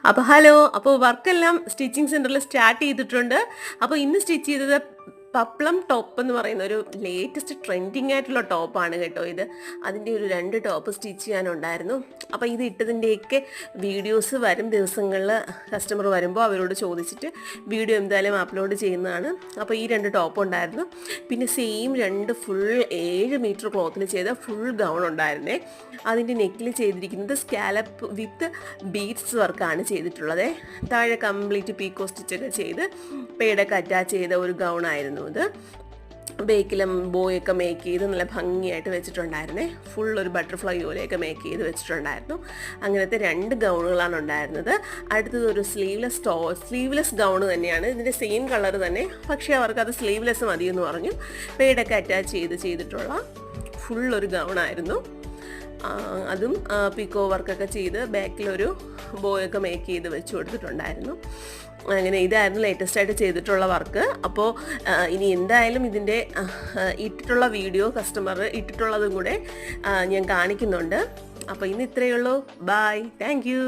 അപ്പോൾ ഹലോ, അപ്പോൾ വർക്കെല്ലാം സ്റ്റിച്ചിങ് സെൻറ്ററിൽ സ്റ്റാർട്ട് ചെയ്തിട്ടുണ്ട്. അപ്പോൾ ഇന്ന് സ്റ്റിച്ച് ചെയ്തത് പപ്ലം ടോപ്പ് എന്ന് പറയുന്ന ഒരു ലേറ്റസ്റ്റ് ട്രെൻഡിങ് ആയിട്ടുള്ള ടോപ്പാണ് കേട്ടോ ഇത്. അതിൻ്റെ ഒരു 2 ടോപ്പ് സ്റ്റിച്ച് ചെയ്യാനുണ്ടായിരുന്നു. അപ്പോൾ ഇത് ഇട്ടതിൻ്റെയൊക്കെ വീഡിയോസ് വരും ദിവസങ്ങളിൽ കസ്റ്റമർ വരുമ്പോൾ അവരോട് ചോദിച്ചിട്ട് വീഡിയോ എന്തായാലും അപ്ലോഡ് ചെയ്യുന്നതാണ്. അപ്പോൾ ഈ 2 ടോപ്പ് ഉണ്ടായിരുന്നു. പിന്നെ സെയിം 2 ഫുൾ 7 മീറ്റർ ക്ലോത്തിൽ ചെയ്ത ഫുൾ ഗൗൺ ഉണ്ടായിരുന്നേ. അതിൻ്റെ നെക്കിൽ ചെയ്തിരിക്കുന്നത് സ്കാലപ്പ് വിത്ത് ബീഡ്സ് വർക്കാണ് ചെയ്തിട്ടുള്ളത്. താഴെ കംപ്ലീറ്റ് പീക്കോ സ്റ്റിച്ചൊക്കെ ചെയ്ത് പേടൊക്കെ അറ്റാച്ച് ചെയ്ത ഒരു ഗൗണായിരുന്നു ഇത്. ബേക്കിലും ബോയൊക്കെ മേക്ക് ചെയ്ത് നല്ല ഭംഗിയായിട്ട് വെച്ചിട്ടുണ്ടായിരുന്നേ. ഫുൾ ഒരു ബട്ടർഫ്ലൈ പോലെയൊക്കെ മേക്ക് ചെയ്ത് വെച്ചിട്ടുണ്ടായിരുന്നു. അങ്ങനത്തെ 2 ഗൗണുകളാണ് ഉണ്ടായിരുന്നത്. അടുത്തത് ഒരു സ്ലീവ്ലെസ് ഗൗൺ തന്നെയാണ്. ഇതിൻ്റെ സെയിം കളർ തന്നെ, പക്ഷേ അവർക്കത് സ്ലീവ്ലെസ് മതിയെന്ന് പറഞ്ഞു. പേടൊക്കെ അറ്റാച്ച് ചെയ്തിട്ടുള്ള ഫുൾ ഒരു ഗൗണായിരുന്നു. അതും പീക്കോ വർക്കൊക്കെ ചെയ്ത് ബാക്കിലൊരു ബോയൊക്കെ മേക്ക് ചെയ്ത് വെച്ച് കൊടുത്തിട്ടുണ്ടായിരുന്നു. അങ്ങനെ ഇതായിരുന്നു ലേറ്റസ്റ്റ് ആയിട്ട് ചെയ്തിട്ടുള്ള വർക്ക്. അപ്പോൾ ഇനി എന്തായാലും ഇതിൻ്റെ ഇട്ടിട്ടുള്ള വീഡിയോ കസ്റ്റമർ ഇട്ടിട്ടുള്ളതും കൂടെ ഞാൻ കാണിക്കുന്നുണ്ട്. അപ്പോൾ ഇന്ന് ഇത്രയേ ഉള്ളൂ. Bye, thank U.